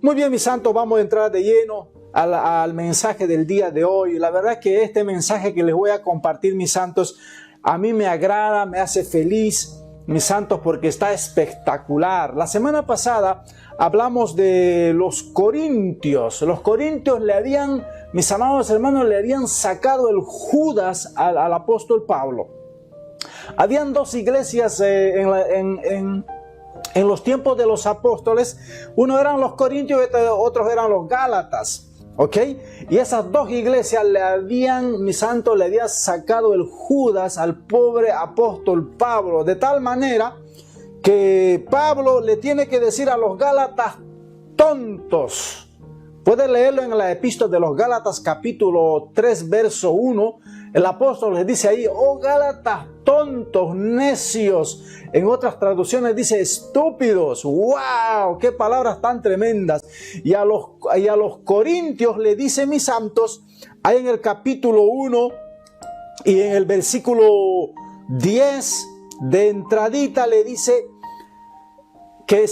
Muy bien, mis santos, vamos a entrar de lleno al mensaje del día de hoy. La verdad es que este mensaje que les voy a compartir, mis santos, a mí me agrada, me hace feliz, mis santos, porque está espectacular. La semana pasada hablamos de los corintios. Los corintios mis amados hermanos, le habían sacado el Judas al apóstol Pablo. Habían dos iglesias en los tiempos de los apóstoles. Uno eran los corintios y otros eran los gálatas. ¿Ok? Y esas dos iglesias mis santos, le habían sacado el Judas al pobre apóstol Pablo, de tal manera que Pablo le tiene que decir a los gálatas tontos. Puede leerlo en la epístola de los Gálatas capítulo 3 verso 1. El apóstol les dice ahí: oh Gálatas tontos, necios. En otras traducciones dice estúpidos. ¡Wow! ¡Qué palabras tan tremendas! Y a los corintios le dice, mis santos, ahí en el capítulo 1 y en el versículo 10 de entradita le dice que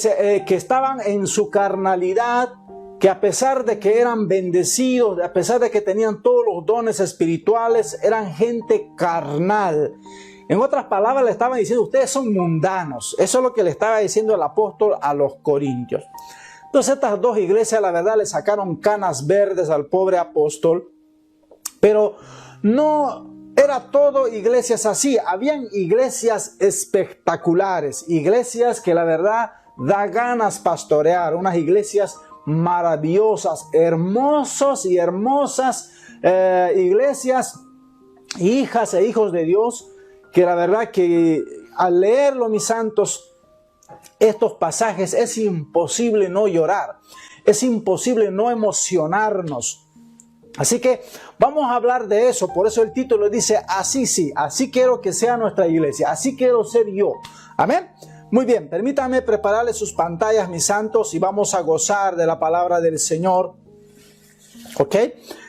estaban en su carnalidad, que a pesar de que eran bendecidos, a pesar de que tenían todos los dones espirituales, eran gente carnal. En otras palabras, le estaban diciendo: ustedes son mundanos. Eso es lo que le estaba diciendo el apóstol a los corintios. Entonces, estas dos iglesias, la verdad, le sacaron canas verdes al pobre apóstol. Pero no era todo iglesias así. Habían iglesias espectaculares, iglesias que la verdad da ganas pastorear, unas iglesias maravillosas, hermosos y hermosas iglesias, hijas e hijos de Dios, que la verdad que al leerlo, mis santos, estos pasajes, es imposible no llorar, es imposible no emocionarnos. Así que vamos a hablar de eso. Por eso el título dice: así sí, así quiero que sea nuestra iglesia, así quiero ser yo. Amén. Muy bien, permítanme prepararles sus pantallas, mis santos, y vamos a gozar de la palabra del Señor. ¿Ok?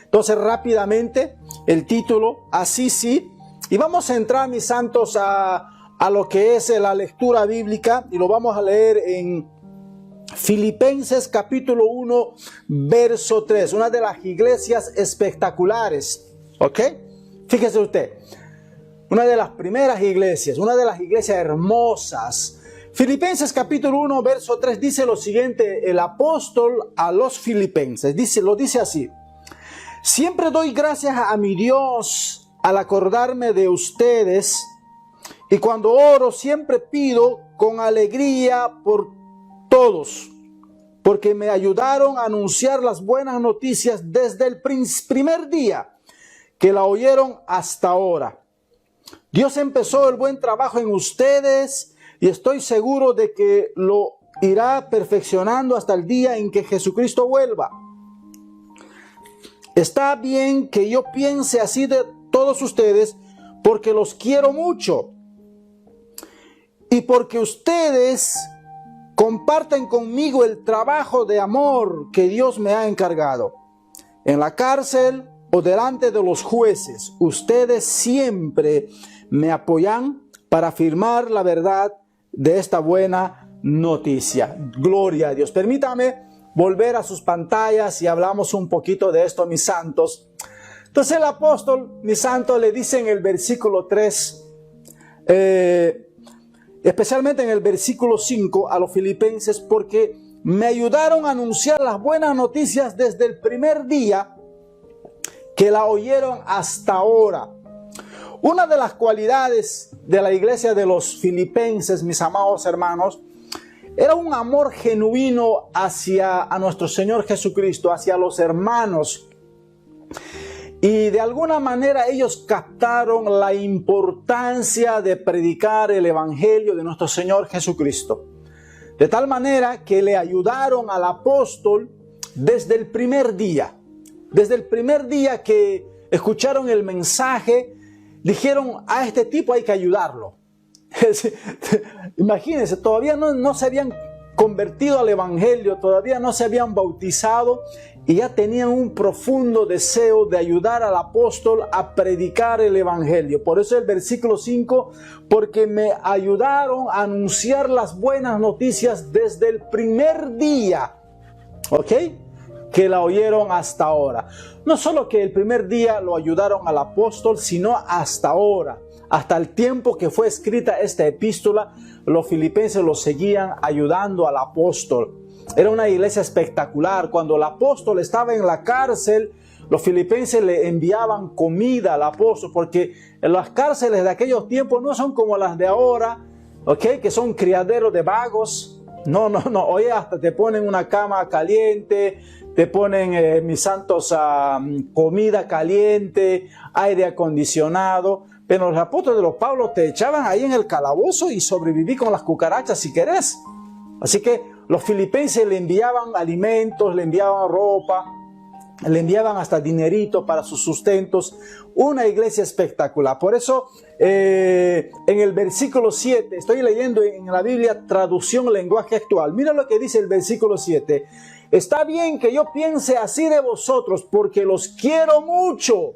Entonces, rápidamente, el título, así sí. Y vamos a entrar, mis santos, a lo que es la lectura bíblica, y lo vamos a leer en Filipenses capítulo 1, verso 3, una de las iglesias espectaculares. ¿Ok? Fíjese usted, una de las primeras iglesias, una de las iglesias hermosas. Filipenses capítulo 1, verso 3 dice lo siguiente, el apóstol a los filipenses, lo dice así: siempre doy gracias a mi Dios al acordarme de ustedes, y cuando oro siempre pido con alegría por todos, porque me ayudaron a anunciar las buenas noticias desde el primer día que la oyeron hasta ahora. Dios empezó el buen trabajo en ustedes y estoy seguro de que lo irá perfeccionando hasta el día en que Jesucristo vuelva. Está bien que yo piense así de todos ustedes, porque los quiero mucho y porque ustedes comparten conmigo el trabajo de amor que Dios me ha encargado. En la cárcel o delante de los jueces, ustedes siempre me apoyan para afirmar la verdad de esta buena noticia. Gloria a Dios. Permítame volver a sus pantallas y hablamos un poquito de esto, mis santos. Entonces el apóstol, mis santos, le dice en el versículo 3, especialmente en el versículo 5 a los filipenses: porque me ayudaron a anunciar las buenas noticias desde el primer día que la oyeron hasta ahora. Una de las cualidades de la iglesia de los filipenses, mis amados hermanos, era un amor genuino hacia nuestro Señor Jesucristo, hacia los hermanos. Y de alguna manera ellos captaron la importancia de predicar el evangelio de nuestro Señor Jesucristo. De tal manera que le ayudaron al apóstol desde el primer día. Desde el primer día que escucharon el mensaje, dijeron: a este tipo hay que ayudarlo. Imagínense, todavía no se habían convertido al evangelio, todavía no se habían bautizado, y ya tenían un profundo deseo de ayudar al apóstol a predicar el evangelio. Por eso el versículo 5, porque me ayudaron a anunciar las buenas noticias desde el primer día ¿ok? Que la oyeron hasta ahora. No solo que el primer día lo ayudaron al apóstol, sino hasta ahora. Hasta el tiempo que fue escrita esta epístola, los filipenses lo seguían ayudando al apóstol. Era una iglesia espectacular. Cuando el apóstol estaba en la cárcel, los filipenses le enviaban comida al apóstol, porque las cárceles de aquellos tiempos no son como las de ahora, ¿ok? Que son criaderos de vagos. No. Oye, hasta te ponen una cama caliente, te ponen, mis santos, comida caliente, aire acondicionado. Pero los apóstoles de los Pablos te echaban ahí en el calabozo y sobreviví con las cucarachas si querés. Así que los filipenses le enviaban alimentos, le enviaban ropa, le enviaban hasta dinerito para sus sustentos. Una iglesia espectacular. Por eso en el versículo 7, estoy leyendo en la Biblia traducción lenguaje actual. Mira lo que dice el versículo 7. Está bien que yo piense así de vosotros porque los quiero mucho.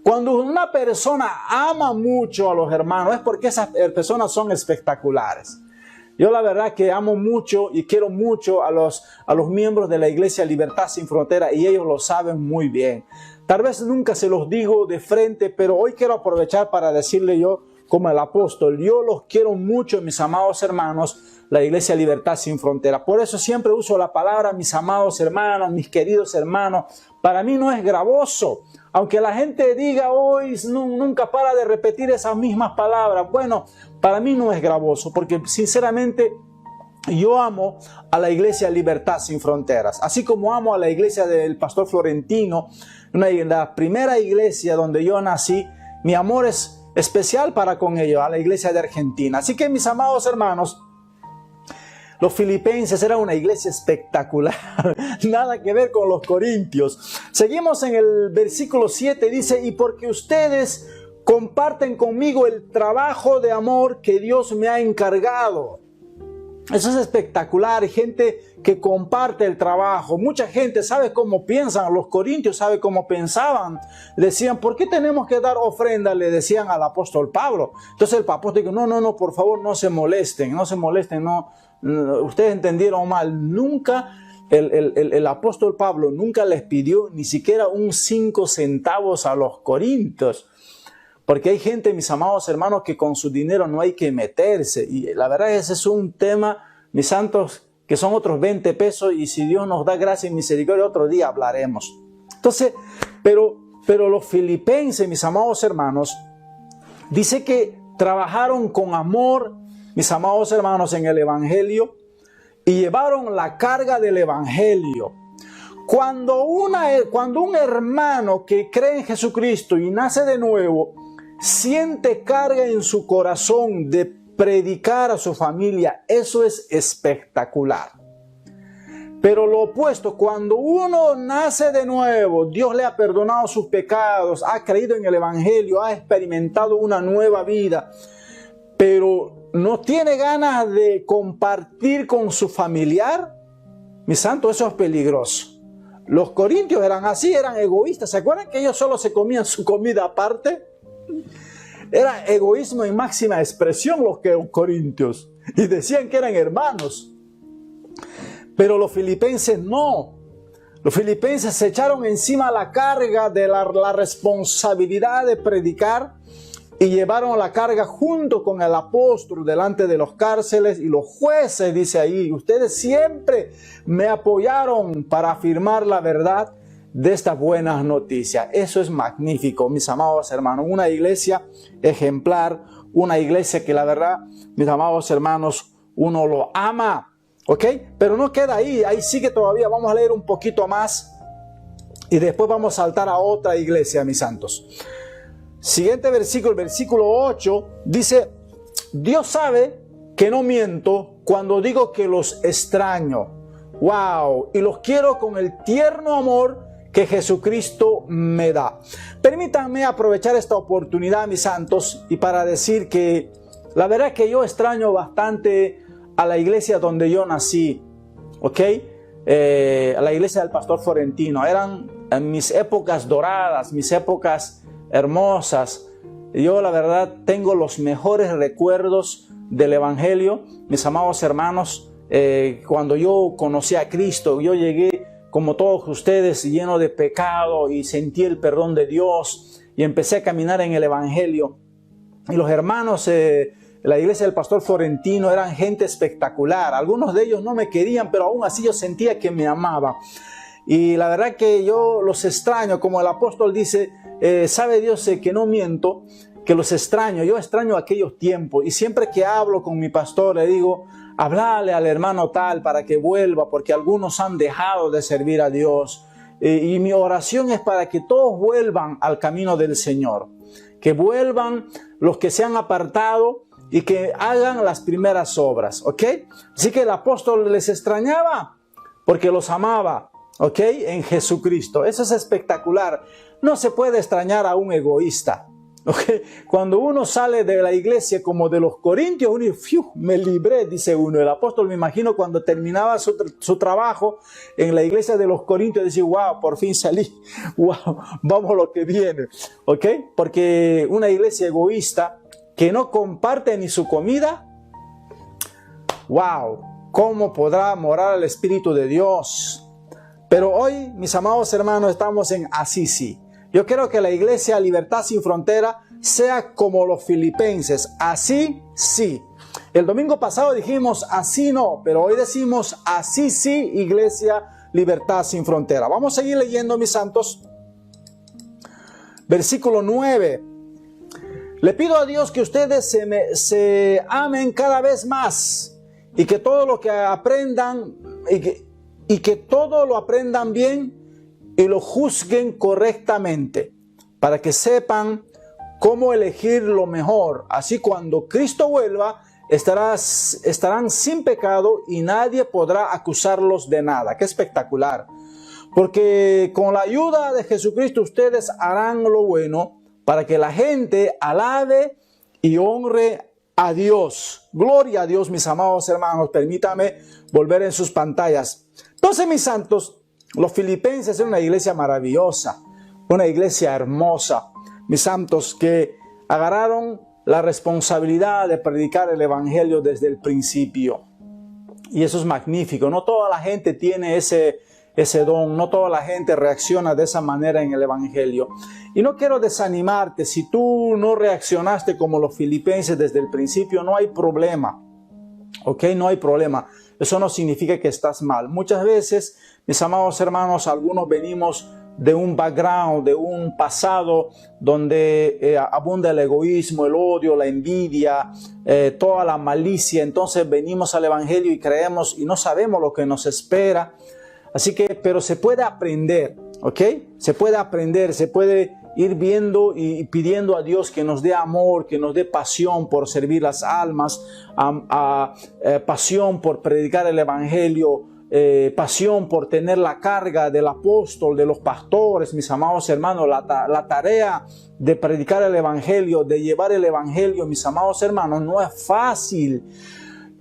Cuando una persona ama mucho a los hermanos es porque esas personas son espectaculares. Yo la verdad que amo mucho y quiero mucho a los miembros de la Iglesia Libertad Sin Frontera y ellos lo saben muy bien. Tal vez nunca se los digo de frente, pero hoy quiero aprovechar para decirle yo como el apóstol, yo los quiero mucho, mis amados hermanos, la Iglesia Libertad Sin Frontera. Por eso siempre uso la palabra mis amados hermanos, mis queridos hermanos. Para mí no es gravoso. Aunque la gente diga hoy, nunca para de repetir esas mismas palabras. Bueno, para mí no es gravoso, porque sinceramente yo amo a la Iglesia Libertad Sin Fronteras. Así como amo a la iglesia del pastor Florentino, la primera iglesia donde yo nací, mi amor es especial para con ellos, a la iglesia de Argentina. Así que mis amados hermanos, los filipenses eran una iglesia espectacular, nada que ver con los corintios. Seguimos en el versículo 7, dice, y porque ustedes comparten conmigo el trabajo de amor que Dios me ha encargado. Eso es espectacular, gente que comparte el trabajo. Mucha gente sabe cómo piensan, los corintios saben cómo pensaban. Decían, ¿por qué tenemos que dar ofrenda? Le decían al apóstol Pablo. Entonces el apóstol dijo, no, por favor, no se molesten, no. Ustedes entendieron mal. Nunca el apóstol Pablo nunca les pidió ni siquiera un 5 centavos a los corintios, porque hay gente, mis amados hermanos, que con su dinero no hay que meterse, y la verdad ese es un tema, mis santos, que son otros 20 pesos, y si Dios nos da gracia y misericordia otro día hablaremos. Entonces, pero los filipenses, mis amados hermanos, dice que trabajaron con amor, mis amados hermanos, en el Evangelio y llevaron la carga del Evangelio. Cuando un hermano que cree en Jesucristo y nace de nuevo, siente carga en su corazón de predicar a su familia, eso es espectacular. Pero lo opuesto, cuando uno nace de nuevo, Dios le ha perdonado sus pecados, ha creído en el Evangelio, ha experimentado una nueva vida, pero no tiene ganas de compartir con su familiar, mi santo, eso es peligroso. Los corintios eran así, eran egoístas. ¿Se acuerdan que ellos solo se comían su comida aparte? Era egoísmo en máxima expresión los corintios. Y decían que eran hermanos. Pero los filipenses no. Los filipenses se echaron encima la carga de la responsabilidad de predicar y llevaron la carga junto con el apóstol delante de los cárceles y los jueces, dice ahí. Ustedes siempre me apoyaron para afirmar la verdad de estas buenas noticias. Eso es magnífico, mis amados hermanos. Una iglesia ejemplar, una iglesia que la verdad, mis amados hermanos, uno lo ama. ¿Ok? Pero no queda ahí, ahí sigue todavía. Vamos a leer un poquito más y después vamos a saltar a otra iglesia, mis santos. Siguiente versículo, el versículo 8, dice, Dios sabe que no miento cuando digo que los extraño. ¡Wow! Y los quiero con el tierno amor que Jesucristo me da. Permítanme aprovechar esta oportunidad, mis santos, y para decir que la verdad es que yo extraño bastante a la iglesia donde yo nací, ¿ok? A la iglesia del pastor Florentino. Eran mis épocas doradas, mis épocas hermosas. Yo la verdad tengo los mejores recuerdos del Evangelio, mis amados hermanos, cuando yo conocí a Cristo, yo llegué como todos ustedes lleno de pecado y sentí el perdón de Dios y empecé a caminar en el Evangelio. Y los hermanos de la iglesia del pastor Florentino eran gente espectacular. Algunos de ellos no me querían, pero aún así yo sentía que me amaban. Y la verdad que yo los extraño, como el apóstol dice, sabe Dios que no miento, que los extraño. Yo extraño aquellos tiempos y siempre que hablo con mi pastor le digo, háblale al hermano tal para que vuelva, porque algunos han dejado de servir a Dios. Y mi oración es para que todos vuelvan al camino del Señor, que vuelvan los que se han apartado y que hagan las primeras obras, ¿ok? Así que el apóstol les extrañaba porque los amaba, ¿ok? En Jesucristo. Eso es espectacular. No se puede extrañar a un egoísta, ¿ok? Cuando uno sale de la iglesia como de los corintios, uno dice, me libré, dice uno. El apóstol, me imagino, cuando terminaba su trabajo en la iglesia de los corintios, decía, wow, por fin salí, wow, vamos a lo que viene, ¿ok? Porque una iglesia egoísta que no comparte ni su comida, wow, ¿cómo podrá morar el Espíritu de Dios? Pero hoy, mis amados hermanos, estamos en Assisi. Yo quiero que la iglesia Libertad Sin Frontera sea como los filipenses. Así sí. El domingo pasado dijimos así no, pero hoy decimos así sí, iglesia Libertad Sin Frontera. Vamos a seguir leyendo, mis santos. Versículo 9. Le pido a Dios que ustedes se amen cada vez más y que todo lo que aprendan y que todo lo aprendan bien y lo juzguen correctamente, para que sepan cómo elegir lo mejor. Así cuando Cristo vuelva, estarán sin pecado y nadie podrá acusarlos de nada. ¡Qué espectacular! Porque con la ayuda de Jesucristo ustedes harán lo bueno para que la gente alabe y honre a Dios. Gloria a Dios, mis amados hermanos. Permítame volver en sus pantallas. Entonces, mis santos, los filipenses son una iglesia maravillosa, una iglesia hermosa, mis santos, que agarraron la responsabilidad de predicar el evangelio desde el principio. Y eso es magnífico. No toda la gente tiene ese don, no toda la gente reacciona de esa manera en el evangelio. Y no quiero desanimarte. Si tú no reaccionaste como los filipenses desde el principio, no hay problema. ¿Ok? No hay problema. Eso no significa que estás mal. Muchas veces, mis amados hermanos, algunos venimos de un background, de un pasado donde abunda el egoísmo, el odio, la envidia, toda la malicia. Entonces venimos al evangelio y creemos y no sabemos lo que nos espera. Así que, pero se puede aprender, ¿ok? Se puede aprender, se puede ir viendo y pidiendo a Dios que nos dé amor, que nos dé pasión por servir las almas, pasión por predicar el evangelio, pasión por tener la carga del apóstol, de los pastores, mis amados hermanos, la tarea de predicar el evangelio, de llevar el evangelio, mis amados hermanos, no es fácil.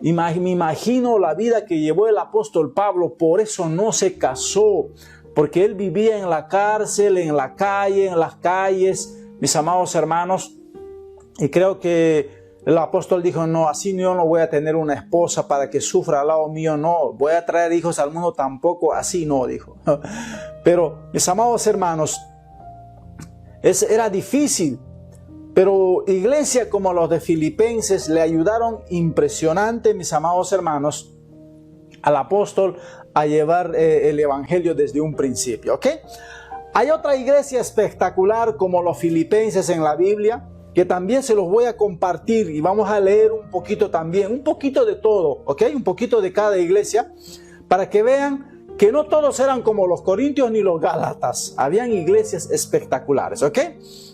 Me imagino la vida que llevó el apóstol Pablo, por eso no se casó, porque él vivía en la cárcel, en la calle, en las calles, mis amados hermanos, y creo que el apóstol dijo, no, así yo no voy a tener una esposa para que sufra al lado mío, no, voy a traer hijos al mundo tampoco, así no, dijo. Pero, mis amados hermanos, era difícil. Pero iglesia como los de Filipenses le ayudaron impresionante, mis amados hermanos, al apóstol a llevar el evangelio desde un principio, ¿ok? Hay otra iglesia espectacular como los Filipenses en la Biblia, que también se los voy a compartir y vamos a leer un poquito también, un poquito de todo, ¿ok? Un poquito de cada iglesia, para que vean que no todos eran como los corintios ni los gálatas. Habían iglesias espectaculares, ¿ok?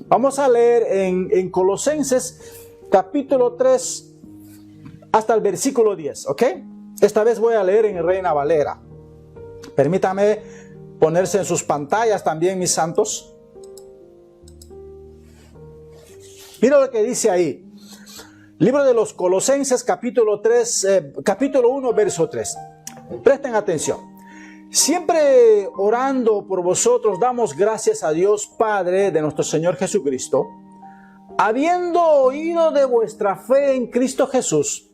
Vamos a leer en Colosenses capítulo 3 hasta el versículo 10, ¿ok? Esta vez voy a leer en Reina Valera. Permítame ponerse en sus pantallas también, mis santos. Mira lo que dice ahí. Libro de los Colosenses capítulo 1, verso 3. Presten atención. Siempre orando por vosotros, damos gracias a Dios Padre de nuestro Señor Jesucristo, habiendo oído de vuestra fe en Cristo Jesús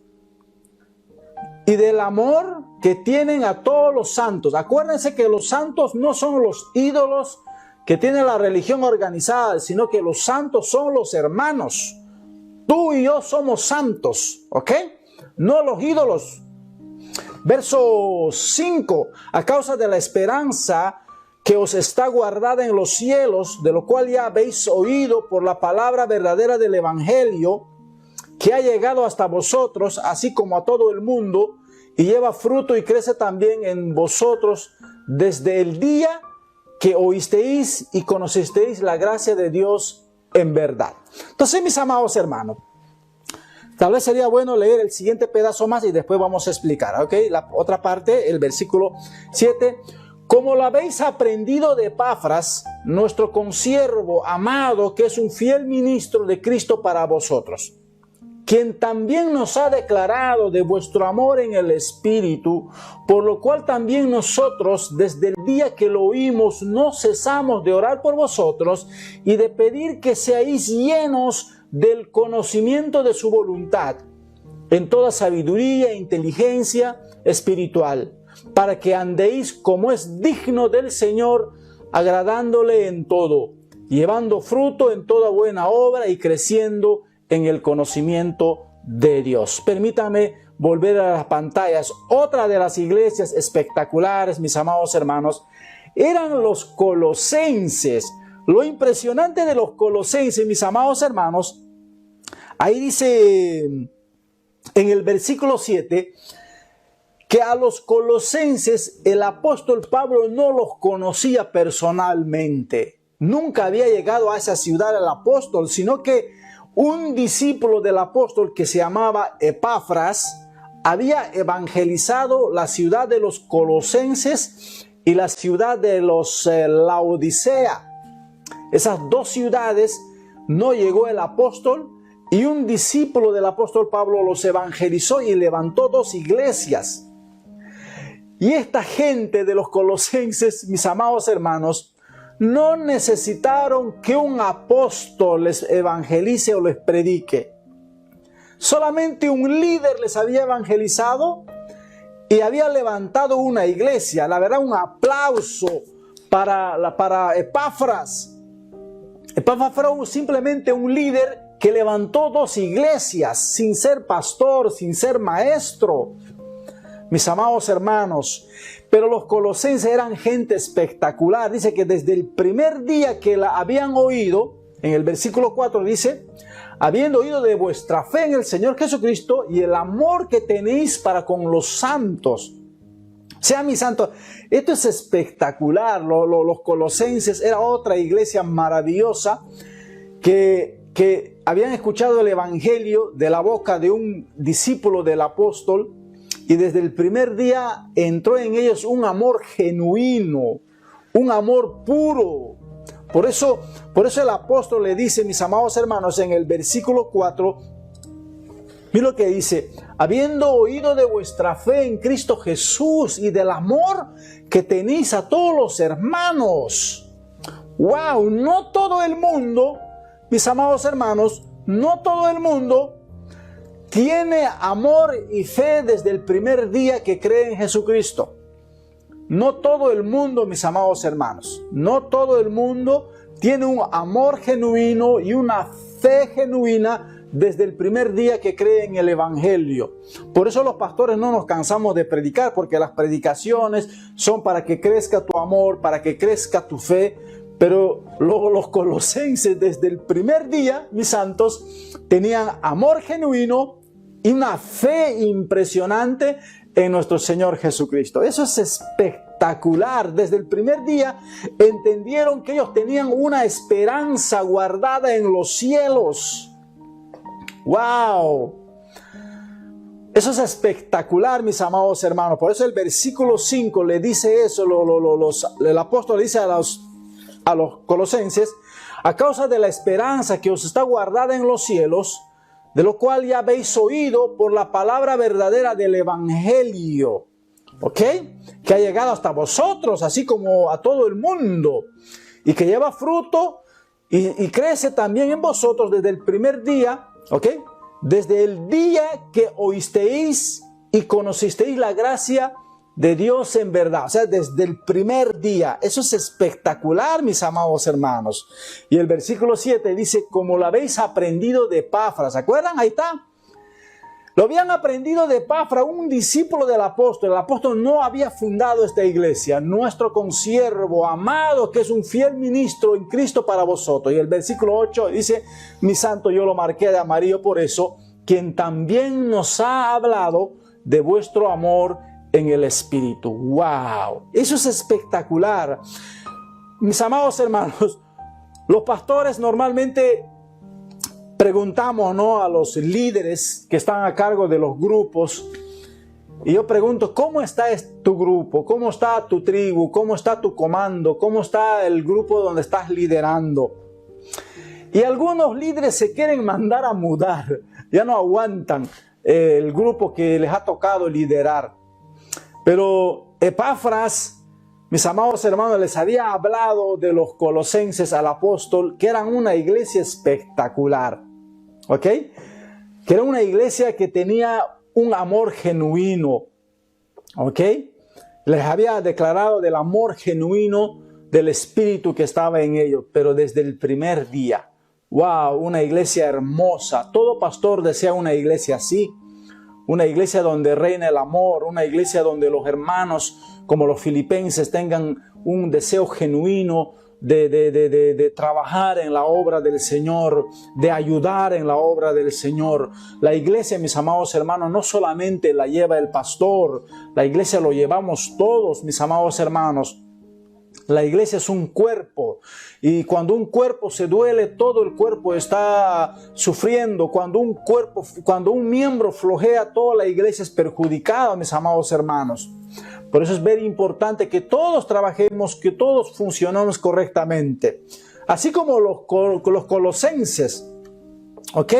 y del amor que tienen a todos los santos. Acuérdense que los santos no son los ídolos que tiene la religión organizada, sino que los santos son los hermanos. Tú y yo somos santos, ¿ok? No los ídolos. Verso 5, a causa de la esperanza que os está guardada en los cielos, de lo cual ya habéis oído por la palabra verdadera del evangelio, que ha llegado hasta vosotros, así como a todo el mundo, y lleva fruto y crece también en vosotros desde el día que oísteis y conocisteis la gracia de Dios en verdad. Entonces, mis amados hermanos, tal vez sería bueno leer el siguiente pedazo más y después vamos a explicar, ¿ok? La otra parte, el versículo 7. Como lo habéis aprendido de Epafras, nuestro consiervo amado, que es un fiel ministro de Cristo para vosotros, quien también nos ha declarado de vuestro amor en el Espíritu, por lo cual también nosotros, desde el día que lo oímos, no cesamos de orar por vosotros y de pedir que seáis llenos del conocimiento de su voluntad, en toda sabiduría e inteligencia espiritual, para que andéis como es digno del Señor, agradándole en todo, llevando fruto en toda buena obra y creciendo en el conocimiento de Dios. Permítame volver a las pantallas. Otra de las iglesias espectaculares, mis amados hermanos, eran los colosenses. Lo impresionante de los colosenses, mis amados hermanos, ahí dice en el versículo 7, que a los colosenses el apóstol Pablo no los conocía personalmente. Nunca había llegado a esa ciudad el apóstol, sino que un discípulo del apóstol que se llamaba Epafras había evangelizado la ciudad de los colosenses y la ciudad de los Laodicea. Esas dos ciudades no llegó el apóstol y un discípulo del apóstol Pablo los evangelizó y levantó dos iglesias. Y esta gente de los colosenses, mis amados hermanos, no necesitaron que un apóstol les evangelice o les predique. Solamente un líder les había evangelizado y había levantado una iglesia. La verdad, un aplauso para Epafras. Epafras fue simplemente un líder que levantó dos iglesias sin ser pastor, sin ser maestro. Mis amados hermanos, pero los colosenses eran gente espectacular. Dice que desde el primer día que la habían oído, en el versículo 4 dice, habiendo oído de vuestra fe en el Señor Jesucristo y el amor que tenéis para con los santos. Sean mis santos, esto es espectacular. Los colosenses era otra iglesia maravillosa que habían escuchado el evangelio de la boca de un discípulo del apóstol. Y desde el primer día entró en ellos un amor genuino, un amor puro. Por eso el apóstol le dice, mis amados hermanos, en el versículo 4, mira lo que dice, habiendo oído de vuestra fe en Cristo Jesús y del amor que tenéis a todos los hermanos. ¡Wow! No todo el mundo, mis amados hermanos, no todo el mundo tiene amor y fe desde el primer día que cree en Jesucristo. No todo el mundo, mis amados hermanos, no todo el mundo tiene un amor genuino y una fe genuina desde el primer día que cree en el evangelio. Por eso los pastores no nos cansamos de predicar, porque las predicaciones son para que crezca tu amor, para que crezca tu fe. Pero luego los colosenses desde el primer día, mis santos, tenían amor genuino y una fe impresionante en nuestro Señor Jesucristo. Eso es espectacular. Desde el primer día entendieron que ellos tenían una esperanza guardada en los cielos. ¡Wow! Eso es espectacular, mis amados hermanos. Por eso el versículo 5 le dice eso, el apóstol le dice a los colosenses, a causa de la esperanza que os está guardada en los cielos, de lo cual ya habéis oído por la palabra verdadera del evangelio, ¿ok? Que ha llegado hasta vosotros, así como a todo el mundo, y que lleva fruto y crece también en vosotros desde el primer día, ¿ok? Desde el día que oísteis y conocisteis la gracia de Dios en verdad. O sea, desde el primer día. Eso es espectacular, mis amados hermanos. Y el versículo 7 dice, como lo habéis aprendido de Epafras. ¿Se acuerdan? Ahí está. Lo habían aprendido de Epafras, un discípulo del apóstol. El apóstol no había fundado esta iglesia. Nuestro consiervo amado, que es un fiel ministro en Cristo para vosotros. Y el versículo 8 dice, mi santo, yo lo marqué de amarillo por eso, quien también nos ha hablado de vuestro amor en el Espíritu. ¡Wow! Eso es espectacular. Mis amados hermanos, los pastores normalmente preguntamos, ¿no?, a los líderes que están a cargo de los grupos. Y yo pregunto, ¿cómo está tu grupo? ¿Cómo está tu tribu? ¿Cómo está tu comando? ¿Cómo está el grupo donde estás liderando? Y algunos líderes se quieren mandar a mudar. Ya no aguantan el grupo que les ha tocado liderar. Pero Epafras, mis amados hermanos, les había hablado de los colosenses al apóstol, que eran una iglesia espectacular. ¿Ok? Que era una iglesia que tenía un amor genuino. ¿Ok? Les había declarado del amor genuino del Espíritu que estaba en ellos, pero desde el primer día. ¡Wow! Una iglesia hermosa. Todo pastor desea una iglesia así. Una iglesia donde reina el amor, una iglesia donde los hermanos, como los filipenses, tengan un deseo genuino de trabajar en la obra del Señor, de ayudar en la obra del Señor. La iglesia, mis amados hermanos, no solamente la lleva el pastor, la iglesia lo llevamos todos, mis amados hermanos. La iglesia es un cuerpo y cuando un cuerpo se duele, todo el cuerpo está sufriendo. Cuando un miembro flojea, toda la iglesia es perjudicada, mis amados hermanos. Por eso es muy importante que todos trabajemos, que todos funcionemos correctamente. Así como los colosenses. ¿Ok?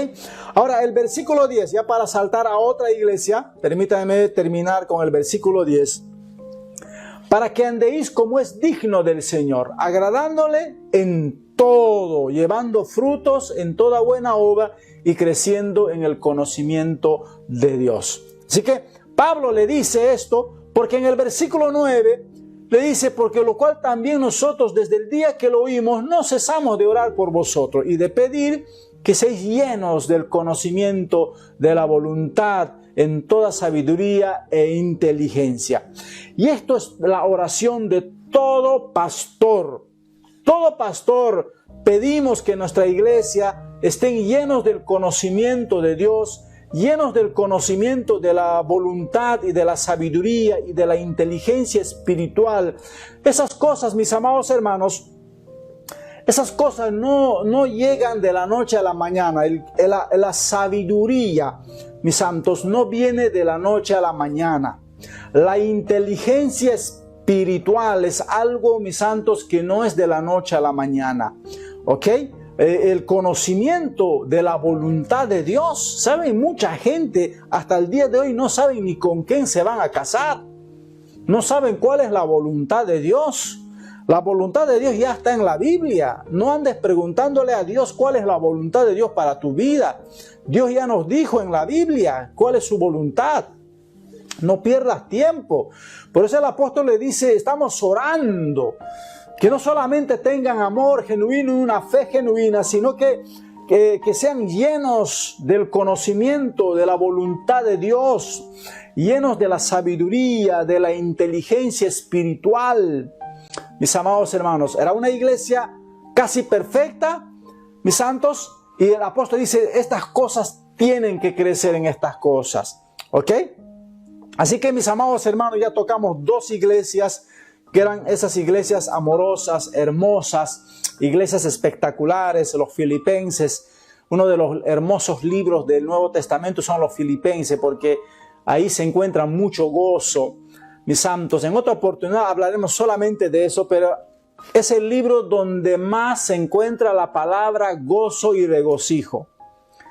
Ahora el versículo 10, ya para saltar a otra iglesia, permítanme terminar con el versículo 10. Para que andéis como es digno del Señor, agradándole en todo, llevando frutos en toda buena obra y creciendo en el conocimiento de Dios. Así que Pablo le dice esto porque en el versículo 9 le dice, porque lo cual también nosotros desde el día que lo oímos no cesamos de orar por vosotros y de pedir que seáis llenos del conocimiento de la voluntad en toda sabiduría e inteligencia. Y esto es la oración de todo pastor. Todo pastor pedimos que nuestra iglesia estén llenos del conocimiento de Dios, llenos del conocimiento de la voluntad y de la sabiduría y de la inteligencia espiritual. Esas cosas, mis amados hermanos, esas cosas no llegan de la noche a la mañana. La sabiduría, mis santos, no viene de la noche a la mañana. La inteligencia espiritual es algo, mis santos, que no es de la noche a la mañana. ¿Ok? El conocimiento de la voluntad de Dios. ¿Saben? Mucha gente hasta el día de hoy no saben ni con quién se van a casar. No saben cuál es la voluntad de Dios. La voluntad de Dios ya está en la Biblia. No andes preguntándole a Dios cuál es la voluntad de Dios para tu vida. Dios ya nos dijo en la Biblia cuál es su voluntad. No pierdas tiempo. Por eso el apóstol le dice, estamos orando. Que no solamente tengan amor genuino y una fe genuina, sino que sean llenos del conocimiento de la voluntad de Dios. Llenos de la sabiduría, de la inteligencia espiritual. Mis amados hermanos, era una iglesia casi perfecta, mis santos, y el apóstol dice, estas cosas tienen que crecer en estas cosas, ¿ok? Así que mis amados hermanos, ya tocamos dos iglesias, que eran esas iglesias amorosas, hermosas, iglesias espectaculares, los filipenses. Uno de los hermosos libros del Nuevo Testamento son los filipenses, porque ahí se encuentra mucho gozo. Mis santos, en otra oportunidad hablaremos solamente de eso, pero es el libro donde más se encuentra la palabra gozo y regocijo.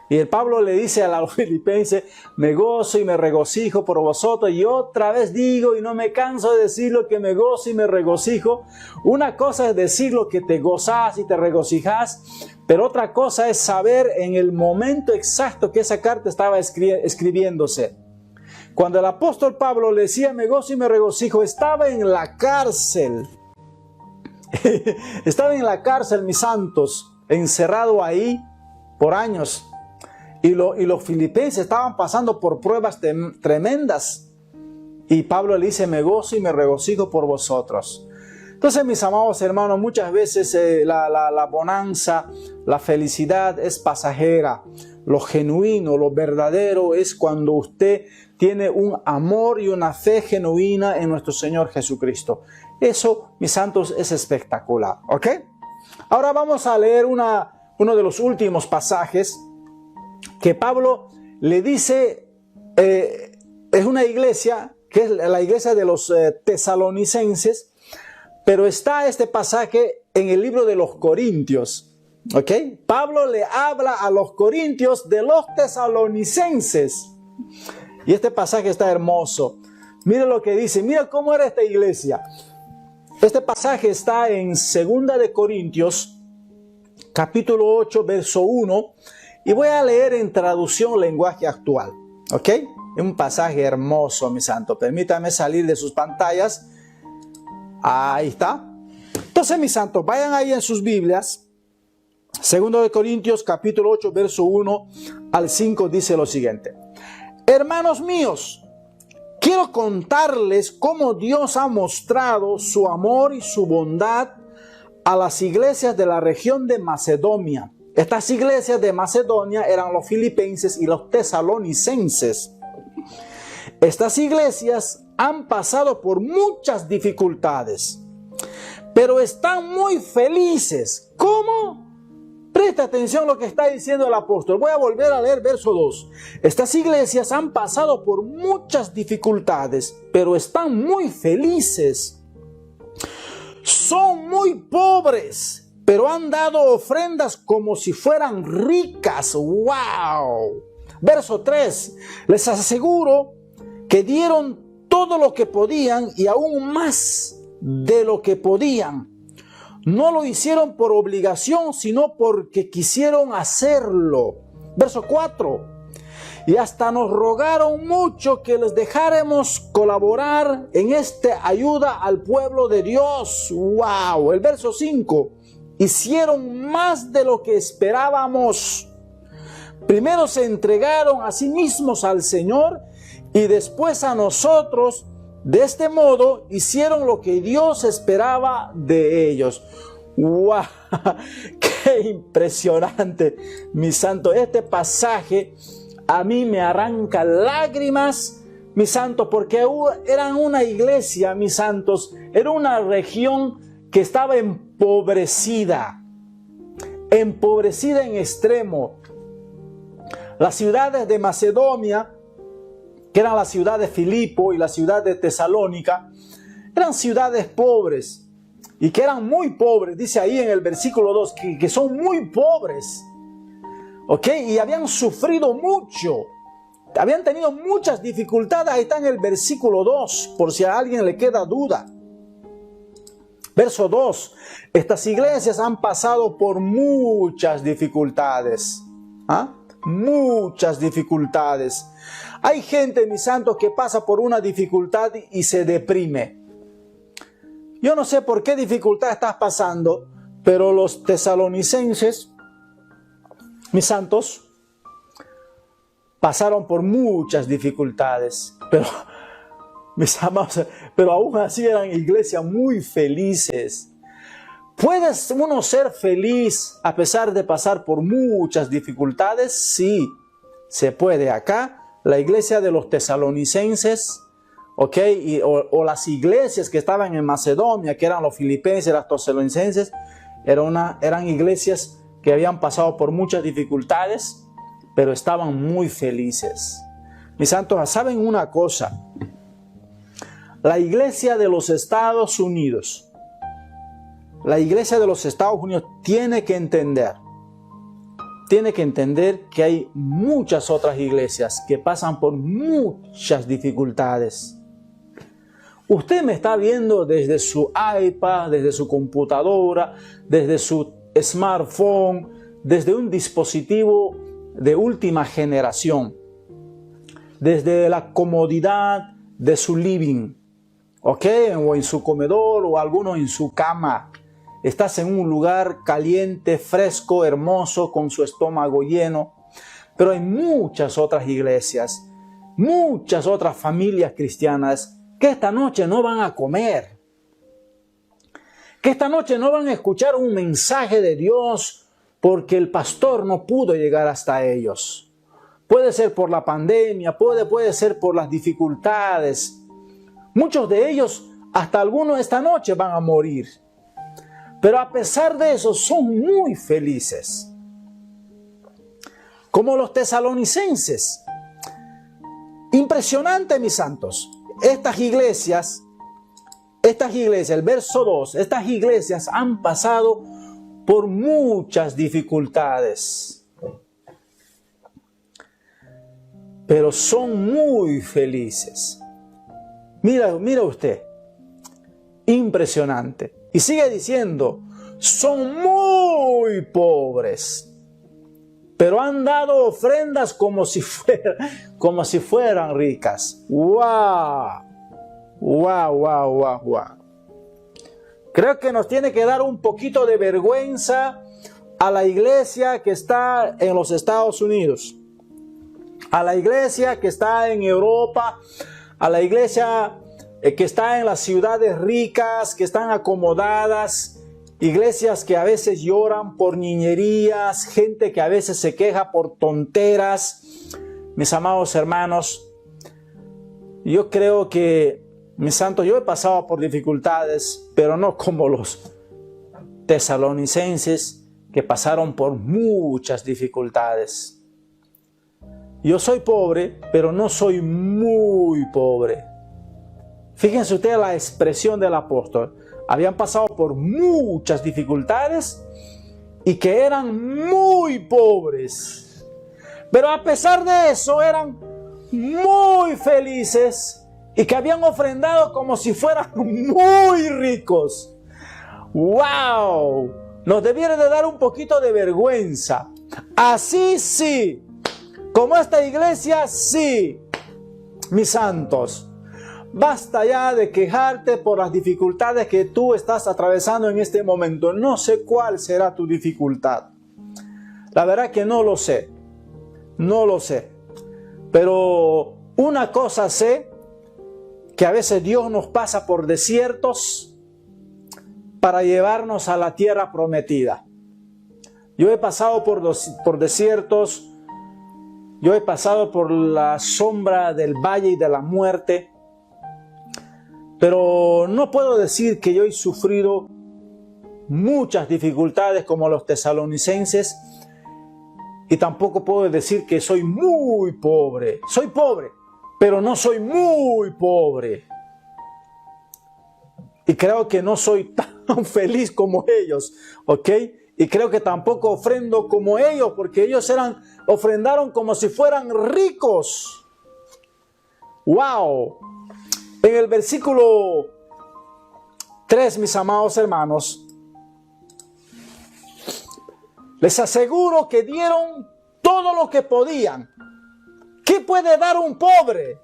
Y el Pablo le dice a los filipenses, me gozo y me regocijo por vosotros. Y otra vez digo, y no me canso de decirlo, que me gozo y me regocijo. Una cosa es decirlo que te gozas y te regocijas, pero otra cosa es saber en el momento exacto que esa carta estaba escribiéndose. Cuando el apóstol Pablo le decía me gozo y me regocijo, estaba en la cárcel. Estaba en la cárcel, mis santos, encerrado ahí por años. Y los filipenses estaban pasando por pruebas tremendas. Y Pablo le dice, me gozo y me regocijo por vosotros. Entonces, mis amados hermanos, muchas veces la bonanza, la felicidad es pasajera. Lo genuino, lo verdadero es cuando usted tiene un amor y una fe genuina en nuestro Señor Jesucristo. Eso, mis santos, es espectacular. ¿Ok? Ahora vamos a leer uno de los últimos pasajes que Pablo le dice, es una iglesia, que es la iglesia de los tesalonicenses, pero está este pasaje en el libro de los Corintios. ¿Ok? Pablo le habla a los corintios de los tesalonicenses. Y este pasaje está hermoso. Mira lo que dice, mira cómo era esta iglesia. Este pasaje está en 2 de Corintios, capítulo 8, verso 1. Y voy a leer en traducción lenguaje actual. ¿Ok? Es un pasaje hermoso, mi santo. Permítame salir de sus pantallas. Ahí está. Entonces, mis santos, vayan ahí en sus Biblias. 2 de Corintios, capítulo 8, verso 1 al 5, dice lo siguiente. Hermanos míos, quiero contarles cómo Dios ha mostrado su amor y su bondad a las iglesias de la región de Macedonia. Estas iglesias de Macedonia eran los filipenses y los tesalonicenses. Estas iglesias han pasado por muchas dificultades, pero están muy felices. ¿Cómo? Presta atención a lo que está diciendo el apóstol. Voy a volver a leer verso 2. Estas iglesias han pasado por muchas dificultades, pero están muy felices. Son muy pobres, pero han dado ofrendas como si fueran ricas. ¡Wow! Verso 3. Les aseguro que dieron todo lo que podían y aún más de lo que podían. No lo hicieron por obligación, sino porque quisieron hacerlo. Verso 4. Y hasta nos rogaron mucho que les dejáramos colaborar en esta ayuda al pueblo de Dios. ¡Wow! El verso 5. Hicieron más de lo que esperábamos. Primero se entregaron a sí mismos al Señor y después a nosotros. De este modo hicieron lo que Dios esperaba de ellos. ¡Wow! ¡Qué impresionante, mi santo! Este pasaje a mí me arranca lágrimas, mi santo, porque eran una iglesia, mis santos, era una región que estaba empobrecida en extremo. Las ciudades de Macedonia, que eran la ciudad de Filipo y la ciudad de Tesalónica, eran ciudades pobres y que eran muy pobres. Dice ahí en el versículo 2 que son muy pobres, ¿ok? Y habían sufrido mucho, habían tenido muchas dificultades. Ahí está en el versículo 2, por si a alguien le queda duda. Verso 2, estas iglesias han pasado por muchas dificultades. ¿Ah? Muchas dificultades. Hay gente, mis santos, que pasa por una dificultad y se deprime. Yo no sé por qué dificultad estás pasando, pero los tesalonicenses, mis santos, pasaron por muchas dificultades, pero, mis amados, pero aún así eran iglesias muy felices. ¿Puedes uno ser feliz a pesar de pasar por muchas dificultades? Sí, se puede. Acá, la iglesia de los tesalonicenses, ¿ok? O las iglesias que estaban en Macedonia, que eran los filipenses, los tesalonicenses, eran iglesias que habían pasado por muchas dificultades, pero estaban muy felices. Mis santos, ¿saben una cosa? La iglesia de los Estados Unidos, tiene que entender que hay muchas otras iglesias que pasan por muchas dificultades. Usted me está viendo desde su iPad, desde su computadora, desde su smartphone, desde un dispositivo de última generación. desde la comodidad de su living, ¿ok? O en su comedor, o algunos en su cama. Estás en un lugar caliente, fresco, hermoso, con su estómago lleno. Pero hay muchas otras iglesias, muchas otras familias cristianas que esta noche no van a comer, que esta noche no van a escuchar un mensaje de Dios porque el pastor no pudo llegar hasta ellos. Puede ser por la pandemia, puede ser por las dificultades. Muchos de ellos, hasta algunos esta noche van a morir. Pero a pesar de eso son muy felices. Como los tesalonicenses. Impresionante, mis santos. Estas iglesias, el verso 2, estas iglesias han pasado por muchas dificultades. Pero son muy felices. Mira usted. Impresionante. Y sigue diciendo, son muy pobres, pero han dado ofrendas como si fueran ricas. ¡Wow! ¡Wow, wow, wow, wow! Creo que nos tiene que dar un poquito de vergüenza a la iglesia que está en los Estados Unidos, a la iglesia que está en Europa, a la iglesia que está en las ciudades ricas, que están acomodadas, iglesias que a veces lloran por niñerías, gente que a veces se queja por tonteras. Mis amados hermanos, yo creo que, mis santos, yo he pasado por dificultades, pero no como los tesalonicenses que pasaron por muchas dificultades. Yo soy pobre, pero no soy muy pobre. Fíjense ustedes la expresión del apóstol. Habían pasado por muchas dificultades y que eran muy pobres. Pero a pesar de eso eran muy felices y que habían ofrendado como si fueran muy ricos. ¡Wow! Nos debiera de dar un poquito de vergüenza. Así sí, como esta iglesia sí, mis santos. Basta ya de quejarte por las dificultades que tú estás atravesando en este momento. No sé cuál será tu dificultad. La verdad que no lo sé. No lo sé. Pero una cosa sé, que a veces Dios nos pasa por desiertos para llevarnos a la tierra prometida. Yo he pasado por desiertos. Yo he pasado por la sombra del valle y de la muerte. Pero no puedo decir que yo he sufrido muchas dificultades como los tesalonicenses, y tampoco puedo decir que soy muy pobre. Soy pobre, pero no soy muy pobre. Y creo que no soy tan feliz como ellos, ¿ok? Y creo que tampoco ofrendo como ellos, porque ellos ofrendaron como si fueran ricos. ¡Wow! En el versículo 3, mis amados hermanos, les aseguro que dieron todo lo que podían. ¿Qué puede dar un pobre?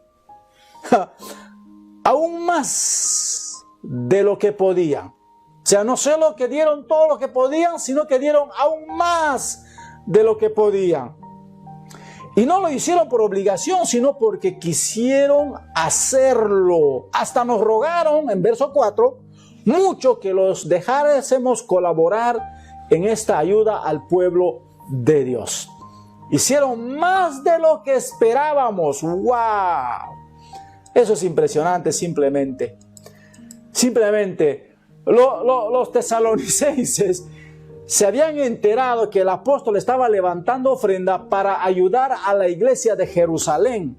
Aún más de lo que podían. O sea, no solo que dieron todo lo que podían, sino que dieron aún más de lo que podían. Y no lo hicieron por obligación, sino porque quisieron hacerlo. Hasta nos rogaron, en verso 4, mucho que los dejásemos colaborar en esta ayuda al pueblo de Dios. Hicieron más de lo que esperábamos. ¡Wow! Eso es impresionante simplemente. Simplemente, los tesalonicenses se habían enterado que el apóstol estaba levantando ofrenda para ayudar a la iglesia de Jerusalén,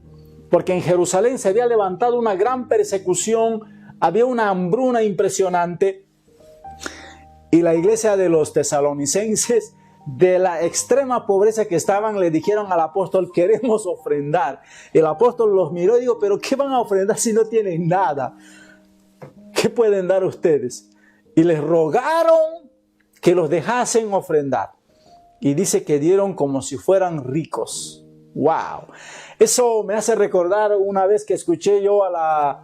porque en Jerusalén se había levantado una gran persecución, había una hambruna impresionante, y la iglesia de los tesalonicenses, de la extrema pobreza que estaban, le dijeron al apóstol: queremos ofrendar. El apóstol los miró y dijo: pero ¿qué van a ofrendar si no tienen nada? ¿Qué pueden dar ustedes? Y les rogaron que los dejasen ofrendar. Y dice que dieron como si fueran ricos. ¡Wow! Eso me hace recordar una vez que escuché yo a la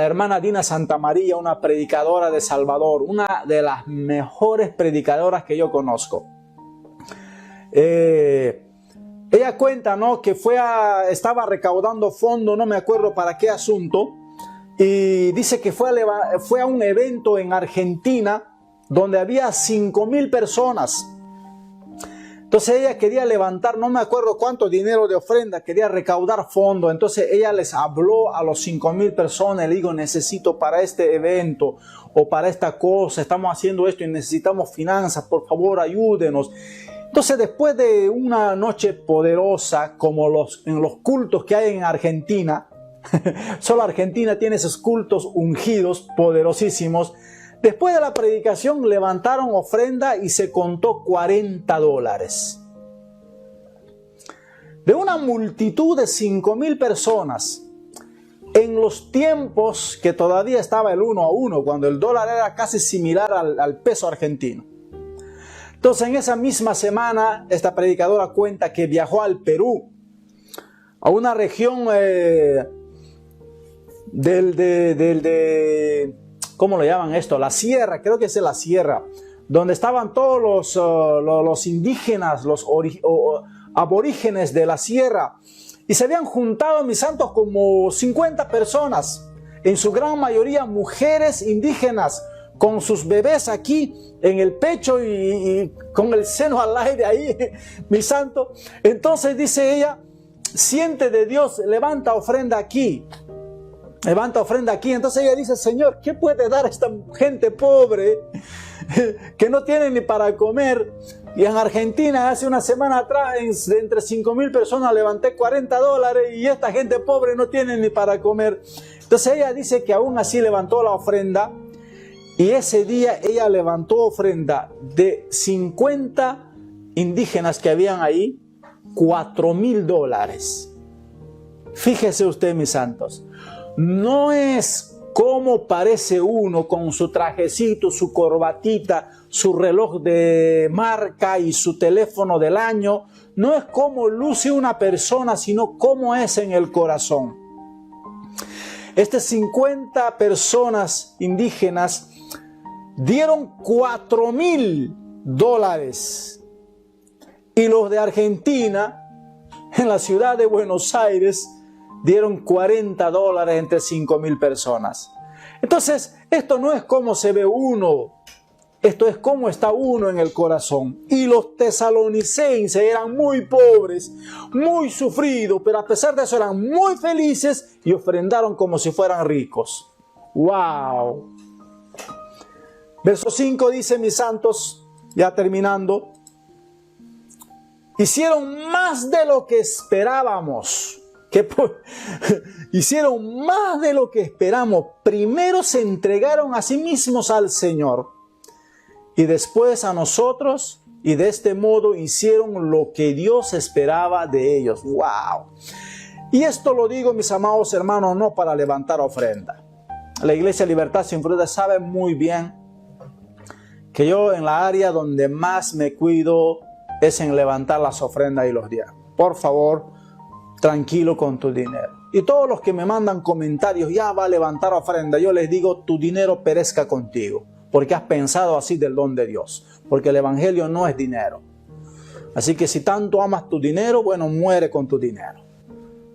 hermana Dina Santamaría, una predicadora de Salvador, una de las mejores predicadoras que yo conozco. Ella cuenta, ¿no?, que estaba recaudando fondos, no me acuerdo para qué asunto, y dice que fue a un evento en Argentina donde había 5,000 personas. Entonces ella quería levantar, no me acuerdo cuánto dinero de ofrenda, quería recaudar fondos. Entonces ella les habló a los 5,000 personas, le digo, necesito para este evento o para esta cosa, estamos haciendo esto y necesitamos finanzas, por favor ayúdenos. Entonces, después de una noche poderosa, como en los cultos que hay en Argentina, solo Argentina tiene esos cultos ungidos, poderosísimos. Después de la predicación levantaron ofrenda y se contó $40. De una multitud de 5,000 personas, en los tiempos que todavía estaba el 1 a 1, cuando el dólar era casi similar al peso argentino. Entonces, en esa misma semana, esta predicadora cuenta que viajó al Perú, a una región ¿cómo lo llaman esto? La sierra, creo que es la sierra, donde estaban todos los indígenas, los aborígenes de la sierra, y se habían juntado, mis santos, como 50 personas, en su gran mayoría mujeres indígenas, con sus bebés aquí en el pecho y con el seno al aire ahí, mi santo. Entonces dice ella, siente de Dios, levanta ofrenda aquí. Levanta ofrenda aquí. Entonces ella dice, Señor, ¿qué puede dar esta gente pobre que no tiene ni para comer? Y en Argentina hace una semana atrás, de entre 5,000 personas, levanté $40 y esta gente pobre no tiene ni para comer. Entonces ella dice que aún así levantó la ofrenda. Y ese día ella levantó ofrenda de 50 indígenas que habían ahí, $4,000. Fíjese usted, mis santos, no es como parece uno con su trajecito, su corbatita, su reloj de marca y su teléfono del año. No es como luce una persona, sino cómo es en el corazón. Estas 50 personas indígenas dieron $4,000 y los de Argentina, en la ciudad de Buenos Aires, dieron $40 entre 5,000 personas. Entonces, esto no es cómo se ve uno, esto es cómo está uno en el corazón. Y los tesalonicenses eran muy pobres, muy sufridos, pero a pesar de eso eran muy felices y ofrendaron como si fueran ricos. ¡Wow! Verso 5 dice, mis santos, ya terminando, hicieron más de lo que esperábamos. Hicieron más de lo que esperamos. Primero se entregaron a sí mismos al Señor y después a nosotros, y de este modo hicieron lo que Dios esperaba de ellos. ¡Wow! Y esto lo digo, mis amados hermanos, no para levantar ofrenda. La Iglesia Libertad Sin Fronteras sabe muy bien que yo en la área donde más me cuido es en levantar las ofrendas y los diezmos. Por favor, tranquilo con tu dinero. Y todos los que me mandan comentarios, ya va a levantar ofrenda, yo les digo, tu dinero perezca contigo, porque has pensado así del don de Dios, porque el evangelio no es dinero. Así que si tanto amas tu dinero, bueno, muere con tu dinero.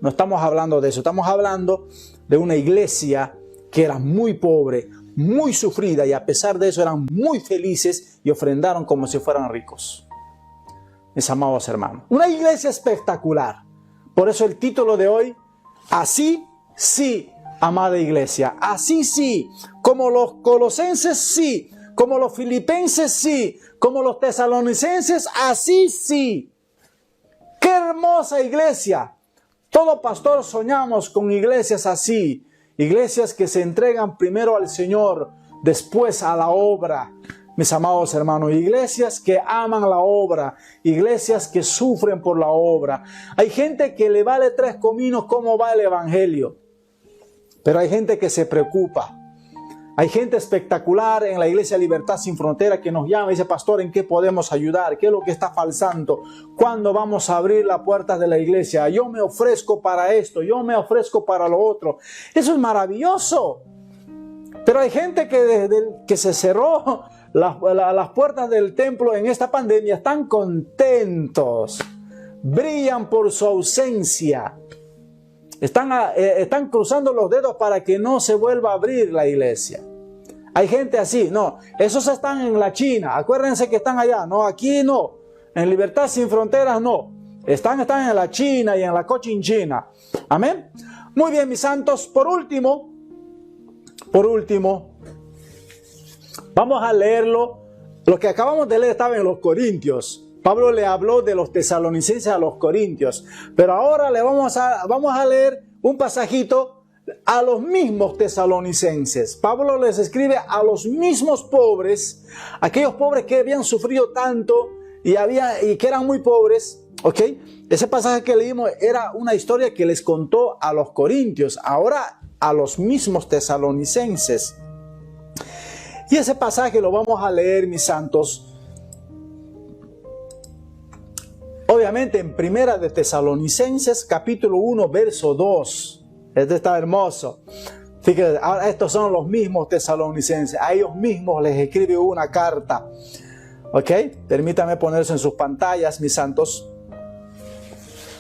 No estamos hablando de eso, estamos hablando de una iglesia que era muy pobre, muy sufrida, y a pesar de eso eran muy felices y ofrendaron como si fueran ricos. Mis amados hermanos, una iglesia espectacular. Por eso el título de hoy, así sí, amada iglesia, así sí, como los colosenses sí, como los filipenses sí, como los tesalonicenses, así sí. ¡Qué hermosa iglesia! Todo pastor soñamos con iglesias así, iglesias que se entregan primero al Señor, después a la obra. Mis amados hermanos, iglesias que aman la obra, iglesias que sufren por la obra. Hay gente que le vale 3 cominos cómo va el evangelio, pero hay gente que se preocupa. Hay gente espectacular en la iglesia Libertad Sin Frontera que nos llama y dice, pastor, ¿en qué podemos ayudar? ¿Qué es lo que está faltando? ¿Cuándo vamos a abrir las puertas de la iglesia? Yo me ofrezco para esto, yo me ofrezco para lo otro. Eso es maravilloso. Pero hay gente que desde que se cerró las puertas del templo en esta pandemia están contentos. Brillan por su ausencia. Están cruzando los dedos para que no se vuelva a abrir la iglesia. Hay gente así, no, esos están en la China, acuérdense que están allá, no, aquí no, en Libertad Sin Fronteras no, están en la China y en la Cochinchina, amén. Muy bien, mis santos, por último, vamos a leerlo, lo que acabamos de leer estaba en los Corintios. Pablo le habló de los tesalonicenses a los corintios, pero ahora vamos a leer un pasajito a los mismos tesalonicenses. Pablo les escribe a los mismos pobres, aquellos pobres que habían sufrido tanto y que eran muy pobres, ¿ok? Ese pasaje que leímos era una historia que les contó a los corintios, ahora a los mismos tesalonicenses. Y ese pasaje lo vamos a leer, mis santos, obviamente en Primera de Tesalonicenses, capítulo 1, verso 2. Este está hermoso. Fíjense, ahora estos son los mismos tesalonicenses. A ellos mismos les escribe una carta. ¿Ok? Permítanme ponerse en sus pantallas, mis santos.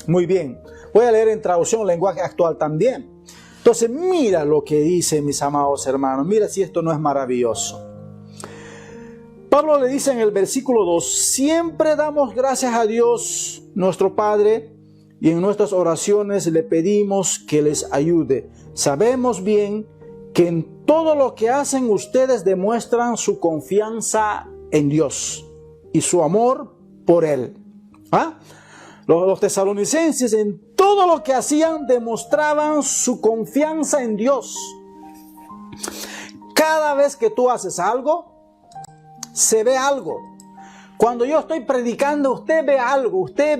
Muy bien. Voy a leer en traducción lenguaje actual también. Entonces, mira lo que dice, mis amados hermanos. Mira si esto no es maravilloso. Pablo le dice en el versículo 2, siempre damos gracias a Dios, nuestro Padre, y en nuestras oraciones le pedimos que les ayude. Sabemos bien que en todo lo que hacen ustedes demuestran su confianza en Dios y su amor por Él. Los tesalonicenses en todo lo que hacían demostraban su confianza en Dios. Cada vez que tú haces algo, se ve algo. Cuando yo estoy predicando, usted ve algo, usted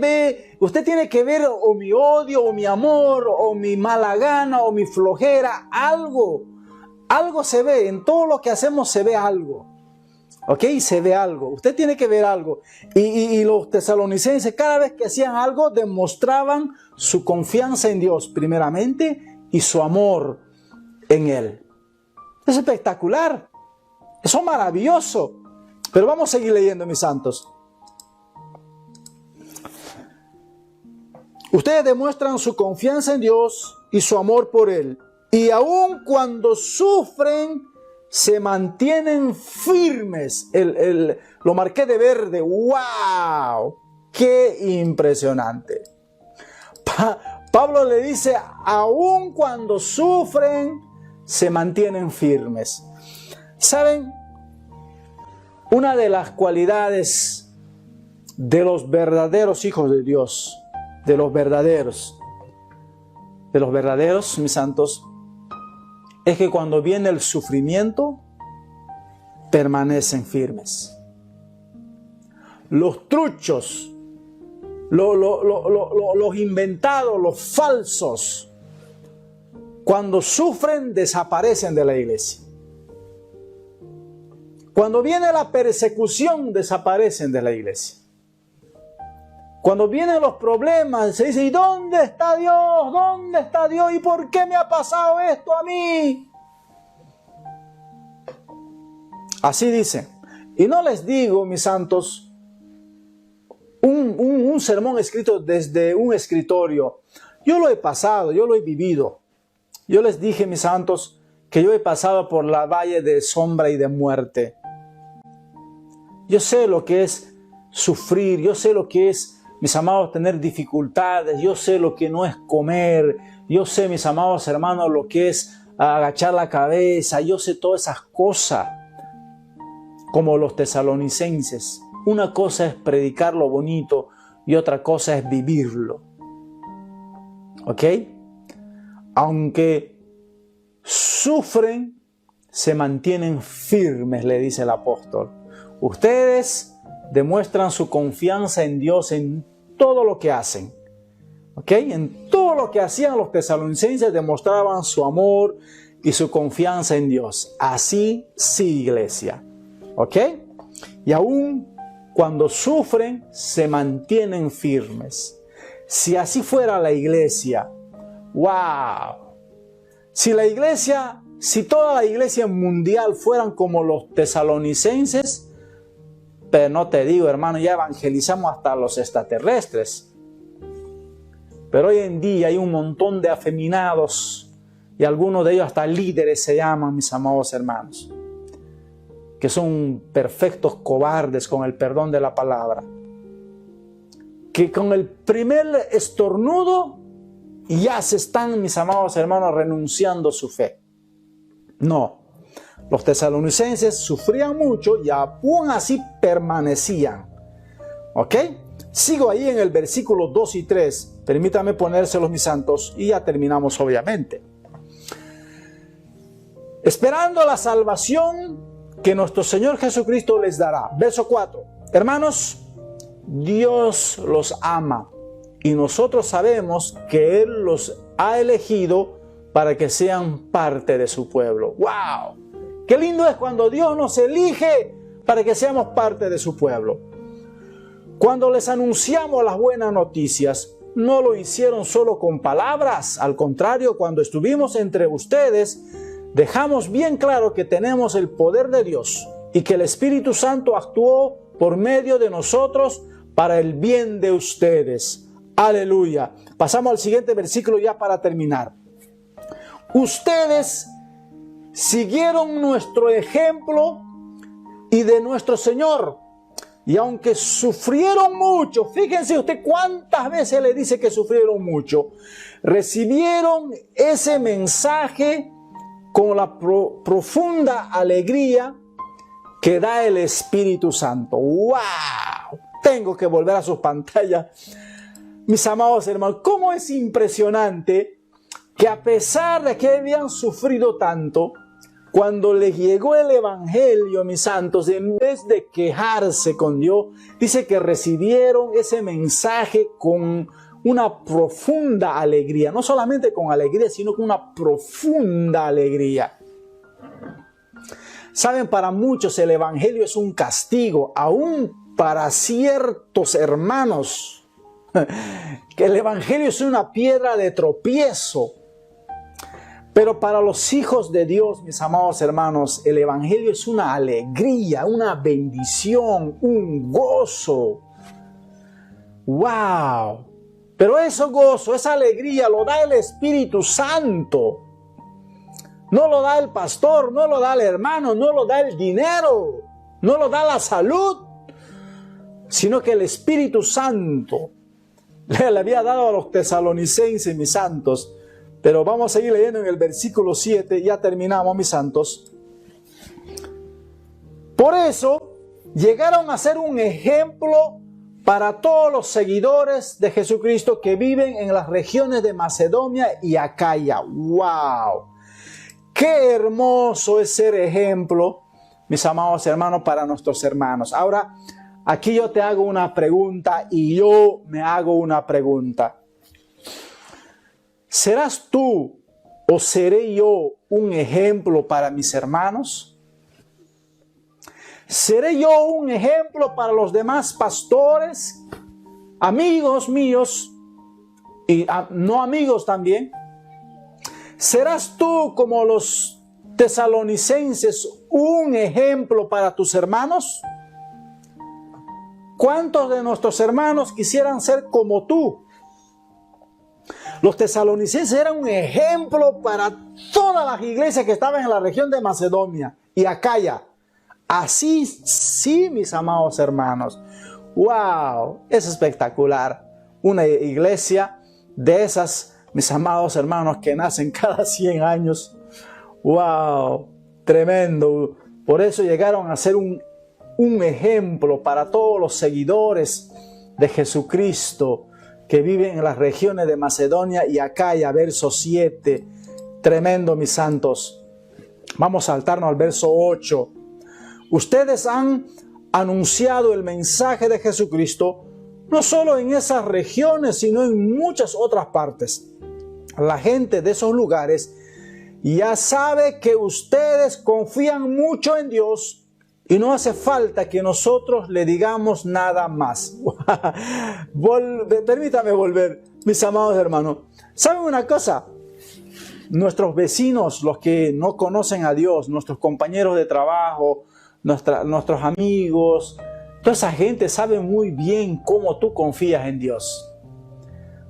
tiene que ver o mi odio, o mi amor, o mi mala gana, o mi flojera, algo se ve, en todo lo que hacemos se ve algo, ¿ok? Se ve algo, usted tiene que ver algo, y los tesalonicenses cada vez que hacían algo demostraban su confianza en Dios primeramente y su amor en Él. Es espectacular, eso es maravilloso. Pero vamos a seguir leyendo, mis santos. Ustedes demuestran su confianza en Dios y su amor por Él. Y aun cuando sufren, se mantienen firmes. Lo marqué de verde. ¡Wow! ¡Qué impresionante! Pablo le dice, aun cuando sufren, se mantienen firmes. ¿Saben? Una de las cualidades de los verdaderos hijos de Dios, de los verdaderos, mis santos, es que cuando viene el sufrimiento, permanecen firmes. Los truchos, los inventados, los falsos, cuando sufren, desaparecen de la iglesia. Cuando viene la persecución, desaparecen de la iglesia. Cuando vienen los problemas, se dice, ¿y dónde está Dios? ¿Dónde está Dios? ¿Y por qué me ha pasado esto a mí? Así dice. Y no les digo, mis santos, un sermón escrito desde un escritorio. Yo lo he pasado, yo lo he vivido. Yo les dije, mis santos, que yo he pasado por la valle de sombra y de muerte. Yo sé lo que es sufrir, yo sé lo que es, mis amados, tener dificultades, yo sé lo que no es comer, yo sé, mis amados hermanos, lo que es agachar la cabeza, yo sé todas esas cosas, como los tesalonicenses. Una cosa es predicar lo bonito y otra cosa es vivirlo. ¿Ok? Aunque sufren, se mantienen firmes, le dice el apóstol. Ustedes demuestran su confianza en Dios en todo lo que hacen. ¿Ok? En todo lo que hacían los tesalonicenses demostraban su amor y su confianza en Dios. Así sí, iglesia. ¿Ok? Y aún cuando sufren, se mantienen firmes. Si así fuera la iglesia, ¡wow! Si toda la iglesia mundial fueran como los tesalonicenses, pero no te digo, hermano, ya evangelizamos hasta los extraterrestres. Pero hoy en día hay un montón de afeminados, y algunos de ellos hasta líderes se llaman, mis amados hermanos, que son perfectos cobardes, con el perdón de la palabra, que con el primer estornudo ya se están, mis amados hermanos, renunciando a su fe. No, los tesalonicenses sufrían mucho y aún así permanecían. ¿Ok? Sigo ahí en el versículo 2 y 3. Permítame ponérselos, mis santos, y ya terminamos obviamente. Esperando la salvación que nuestro Señor Jesucristo les dará. Verso 4. Hermanos, Dios los ama y nosotros sabemos que Él los ha elegido para que sean parte de su pueblo. ¡Wow! ¡Qué lindo es cuando Dios nos elige para que seamos parte de su pueblo! Cuando les anunciamos las buenas noticias, no lo hicieron solo con palabras. Al contrario, cuando estuvimos entre ustedes, dejamos bien claro que tenemos el poder de Dios y que el Espíritu Santo actuó por medio de nosotros para el bien de ustedes. Aleluya. Pasamos al siguiente versículo ya para terminar. Ustedes siguieron nuestro ejemplo y de nuestro Señor. Y aunque sufrieron mucho, fíjense usted cuántas veces le dice que sufrieron mucho, recibieron ese mensaje con la profunda alegría que da el Espíritu Santo. ¡Wow! Tengo que volver a sus pantallas. Mis amados hermanos, cómo es impresionante que a pesar de que habían sufrido tanto, cuando les llegó el Evangelio, mis santos, en vez de quejarse con Dios, dice que recibieron ese mensaje con una profunda alegría. No solamente con alegría, sino con una profunda alegría. Saben, para muchos el Evangelio es un castigo, aún para ciertos hermanos, que el Evangelio es una piedra de tropiezo. Pero para los hijos de Dios, mis amados hermanos, el Evangelio es una alegría, una bendición, un gozo. ¡Wow! Pero ese gozo, esa alegría lo da el Espíritu Santo. No lo da el pastor, no lo da el hermano, no lo da el dinero, no lo da la salud, sino que el Espíritu Santo le había dado a los tesalonicenses, mis santos. Pero vamos a seguir leyendo en el versículo 7, ya terminamos, mis santos. Por eso llegaron a ser un ejemplo para todos los seguidores de Jesucristo que viven en las regiones de Macedonia y Acaya. ¡Wow! ¡Qué hermoso es ser ejemplo, mis amados hermanos, para nuestros hermanos! Ahora, aquí yo te hago una pregunta y yo me hago una pregunta. ¿Serás tú o seré yo un ejemplo para mis hermanos? ¿Seré yo un ejemplo para los demás pastores, amigos míos y no amigos también? ¿Serás tú como los tesalonicenses un ejemplo para tus hermanos? ¿Cuántos de nuestros hermanos quisieran ser como tú? Los tesalonicenses eran un ejemplo para todas las iglesias que estaban en la región de Macedonia y Acaya. Así sí, mis amados hermanos. ¡Wow! Es espectacular. Una iglesia de esas, mis amados hermanos, que nacen cada 100 años. ¡Wow! Tremendo. Por eso llegaron a ser un ejemplo para todos los seguidores de Jesucristo que viven en las regiones de Macedonia y Acaya. Verso 7. Tremendo, mis santos. Vamos a saltarnos al verso 8. Ustedes han anunciado el mensaje de Jesucristo no solo en esas regiones, sino en muchas otras partes. La gente de esos lugares ya sabe que ustedes confían mucho en Dios y no hace falta que nosotros le digamos nada más. Permítame volver, mis amados hermanos. ¿Saben una cosa? Nuestros vecinos, los que no conocen a Dios, nuestros compañeros de trabajo, nuestros amigos, toda esa gente sabe muy bien cómo tú confías en Dios.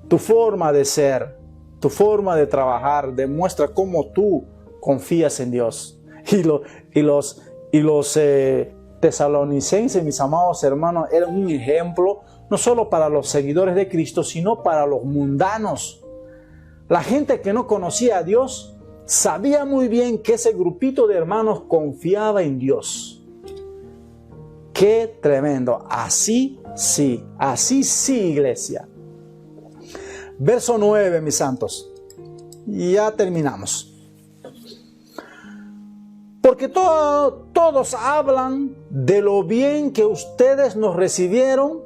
Tu forma de ser, tu forma de trabajar demuestra cómo tú confías en Dios. Y los tesalonicenses, mis amados hermanos, eran un ejemplo no solo para los seguidores de Cristo, sino para los mundanos. La gente que no conocía a Dios sabía muy bien que ese grupito de hermanos confiaba en Dios. ¡Qué tremendo! Así sí, iglesia. Verso 9, mis santos. Y ya terminamos. Porque todos hablan de lo bien que ustedes nos recibieron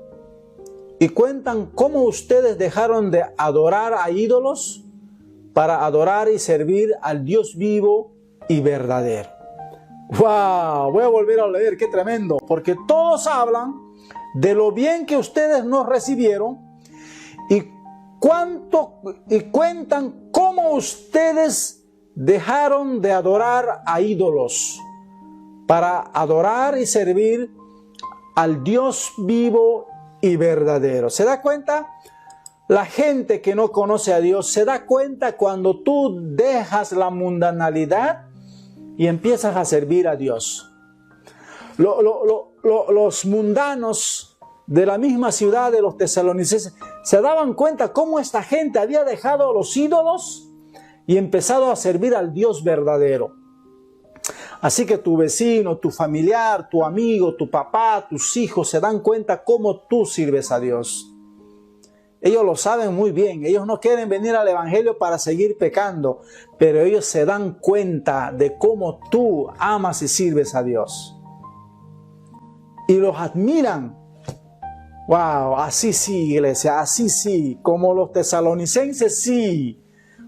y cuentan cómo ustedes dejaron de adorar a ídolos para adorar y servir al Dios vivo y verdadero. ¡Wow! Voy a volver a leer, qué tremendo. Porque todos hablan de lo bien que ustedes nos recibieron y cuentan cómo ustedes dejaron de adorar a ídolos para adorar y servir al Dios vivo y verdadero. ¿Se da cuenta? La gente que no conoce a Dios se da cuenta cuando tú dejas la mundanalidad y empiezas a servir a Dios. Los mundanos de la misma ciudad de los tesalonicenses se daban cuenta cómo esta gente había dejado los ídolos y empezado a servir al Dios verdadero. Así que tu vecino, tu familiar, tu amigo, tu papá, tus hijos se dan cuenta cómo tú sirves a Dios. Ellos lo saben muy bien. Ellos no quieren venir al evangelio para seguir pecando, pero ellos se dan cuenta de cómo tú amas y sirves a Dios. Y los admiran. Wow, así sí, iglesia, así sí, como los tesalonicenses, sí.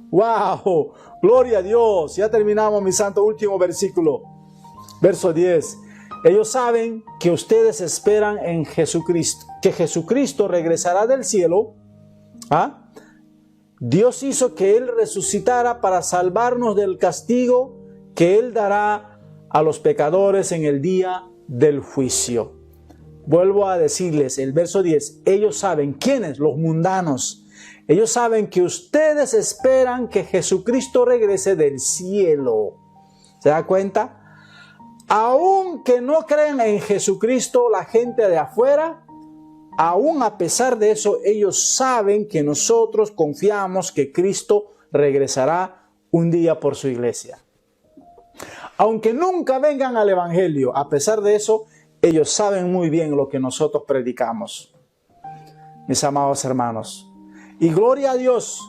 Wow, gloria a Dios. Ya terminamos, mi santo, último versículo. Verso 10. Ellos saben que ustedes esperan en Jesucristo, que Jesucristo regresará del cielo. Dios hizo que Él resucitara para salvarnos del castigo que Él dará a los pecadores en el día del juicio. Vuelvo a decirles, el verso 10, ellos saben, ¿quiénes? Los mundanos. Ellos saben que ustedes esperan que Jesucristo regrese del cielo. ¿Se da cuenta? Aunque no crean en Jesucristo, la gente de afuera, aún a pesar de eso, ellos saben que nosotros confiamos que Cristo regresará un día por su iglesia. Aunque nunca vengan al evangelio, a pesar de eso, ellos saben muy bien lo que nosotros predicamos. Mis amados hermanos. Y gloria a Dios,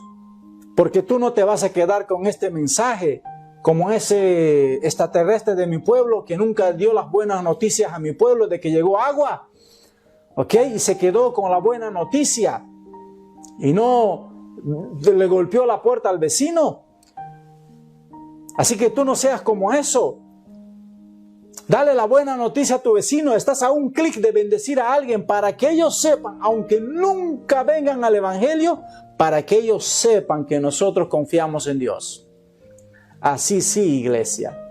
porque tú no te vas a quedar con este mensaje como ese extraterrestre de mi pueblo que nunca dio las buenas noticias a mi pueblo de que llegó agua. ¿Ok? Y se quedó con la buena noticia y no le golpeó la puerta al vecino. Así que tú no seas como eso. Dale la buena noticia a tu vecino. Estás a un clic de bendecir a alguien para que ellos sepan, aunque nunca vengan al evangelio, para que ellos sepan que nosotros confiamos en Dios. Así sí, iglesia.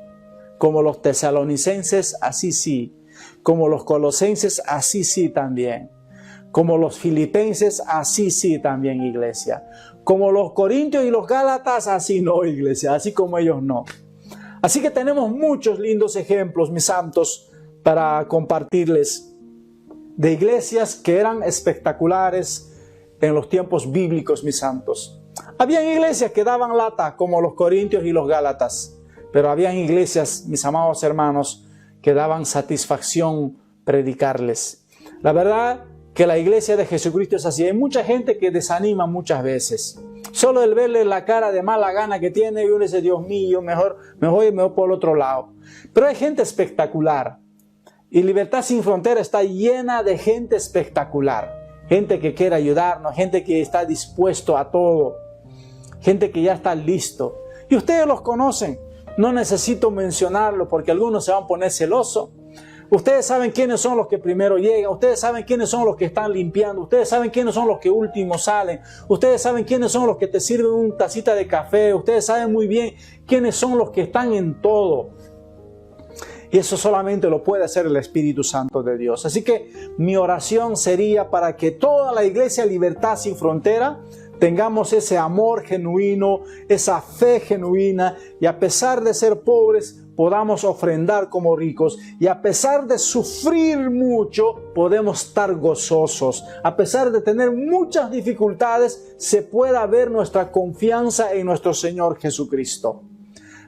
Como los tesalonicenses, así sí. Como los colosenses, así sí también. Como los filipenses, así sí también, iglesia. Como los corintios y los gálatas, así no, iglesia. Así como ellos no. Así que tenemos muchos lindos ejemplos, mis santos, para compartirles de iglesias que eran espectaculares en los tiempos bíblicos, mis santos. Habían iglesias que daban lata, como los corintios y los gálatas, pero habían iglesias, mis amados hermanos, que daban satisfacción predicarles. La verdad que la iglesia de Jesucristo es así. Hay mucha gente que desanima muchas veces. Solo el verle la cara de mala gana que tiene, y uno dice, Dios mío, mejor por el otro lado. Pero hay gente espectacular. Y Libertad Sin Frontera está llena de gente espectacular. Gente que quiere ayudarnos, gente que está dispuesto a todo. Gente que ya está listo. Y ustedes los conocen. No necesito mencionarlo porque algunos se van a poner celosos. Ustedes saben quiénes son los que primero llegan. Ustedes saben quiénes son los que están limpiando. Ustedes saben quiénes son los que últimos salen. Ustedes saben quiénes son los que te sirven una tacita de café. Ustedes saben muy bien quiénes son los que están en todo. Y eso solamente lo puede hacer el Espíritu Santo de Dios. Así que mi oración sería para que toda la iglesia Libertad Sin Frontera tengamos ese amor genuino, esa fe genuina, y a pesar de ser pobres, podamos ofrendar como ricos, y a pesar de sufrir mucho, podemos estar gozosos. A pesar de tener muchas dificultades, se pueda ver nuestra confianza en nuestro Señor Jesucristo.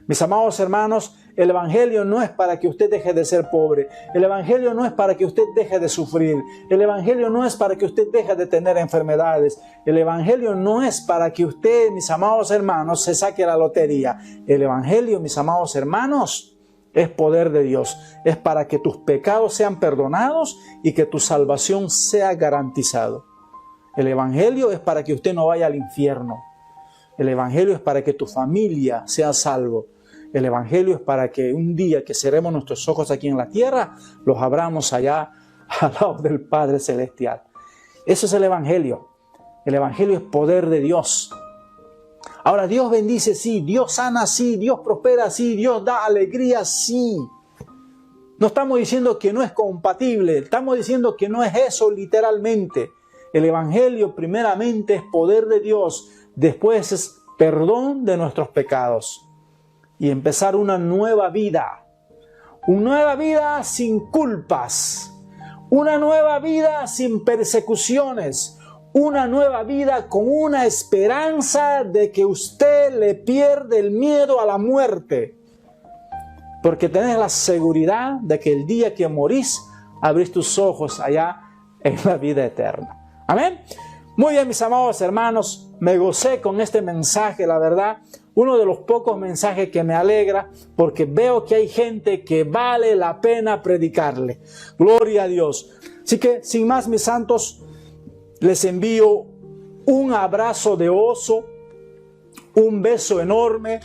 Mis amados hermanos, el Evangelio no es para que usted deje de ser pobre. El Evangelio no es para que usted deje de sufrir. El Evangelio no es para que usted deje de tener enfermedades. El Evangelio no es para que usted, mis amados hermanos, se saque la lotería. El Evangelio, mis amados hermanos, es poder de Dios. Es para que tus pecados sean perdonados y que tu salvación sea garantizado. El Evangelio es para que usted no vaya al infierno. El Evangelio es para que tu familia sea salvo. El Evangelio es para que un día que cerremos nuestros ojos aquí en la tierra, los abramos allá al lado del Padre Celestial. Eso es el Evangelio. El Evangelio es poder de Dios. Ahora, Dios bendice, sí. Dios sana, sí. Dios prospera, sí. Dios da alegría, sí. No estamos diciendo que no es compatible. Estamos diciendo que no es eso literalmente. El Evangelio primeramente es poder de Dios. Después es perdón de nuestros pecados. Y empezar una nueva vida. Una nueva vida sin culpas. Una nueva vida sin persecuciones. Una nueva vida con una esperanza de que usted le pierde el miedo a la muerte. Porque tenés la seguridad de que el día que morís, abrís tus ojos allá en la vida eterna. Amén. Muy bien, mis amados hermanos, me gocé con este mensaje, la verdad. Uno de los pocos mensajes que me alegra, porque veo que hay gente que vale la pena predicarle. Gloria a Dios. Así que, sin más, mis santos, les envío un abrazo de oso, un beso enorme.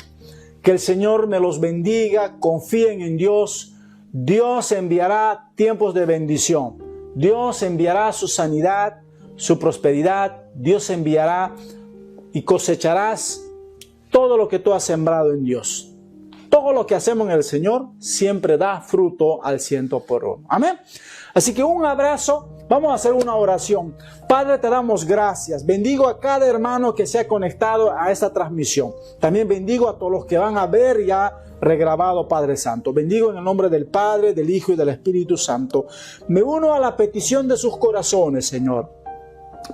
Que el Señor me los bendiga. Confíen en Dios. Dios enviará tiempos de bendición. Dios enviará su sanidad, su prosperidad. Dios enviará y cosecharás todo lo que tú has sembrado en Dios. Todo lo que hacemos en el Señor siempre da fruto al 100%. Amén. Así que un abrazo. Vamos a hacer una oración. Padre, te damos gracias. Bendigo a cada hermano que se ha conectado a esta transmisión. También bendigo a todos los que van a ver ya regrabado, Padre Santo. Bendigo en el nombre del Padre, del Hijo y del Espíritu Santo. Me uno a la petición de sus corazones, Señor,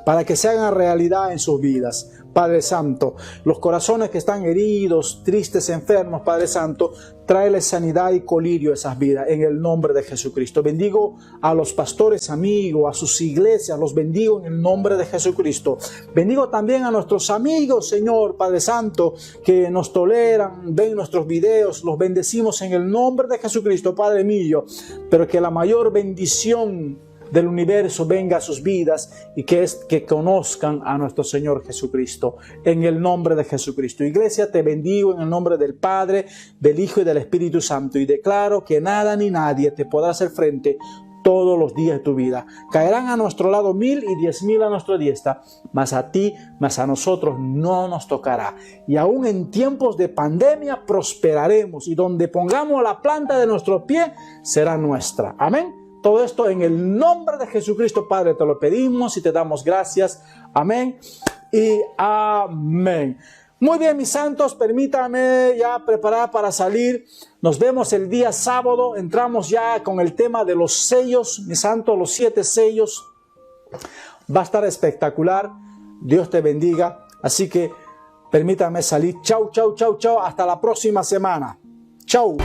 para que se hagan realidad en sus vidas. Padre Santo, los corazones que están heridos, tristes, enfermos, Padre Santo, tráele sanidad y colirio a esas vidas en el nombre de Jesucristo. Bendigo a los pastores amigos, a sus iglesias, los bendigo en el nombre de Jesucristo. Bendigo también a nuestros amigos, Señor, Padre Santo, que nos toleran, ven nuestros videos, los bendecimos en el nombre de Jesucristo, Padre mío, pero que la mayor bendición del universo venga a sus vidas y que conozcan a nuestro Señor Jesucristo en el nombre de Jesucristo. Iglesia, te bendigo en el nombre del Padre, del Hijo y del Espíritu Santo, y declaro que nada ni nadie te podrá hacer frente todos los días de tu vida. Caerán a nuestro lado 1000 y 10,000 a nuestra diestra, mas a ti, mas a nosotros no nos tocará. Y aún en tiempos de pandemia prosperaremos, y donde pongamos la planta de nuestro pie será nuestra. Amén. Todo esto en el nombre de Jesucristo, Padre, te lo pedimos y te damos gracias. Amén y amén. Muy bien, mis santos, permítanme ya preparar para salir. Nos vemos el día sábado. Entramos ya con el tema de los sellos, mis santos, los 7 sellos. Va a estar espectacular. Dios te bendiga. Así que permítanme salir. Chau, chau, chau, chau. Hasta la próxima semana. Chau.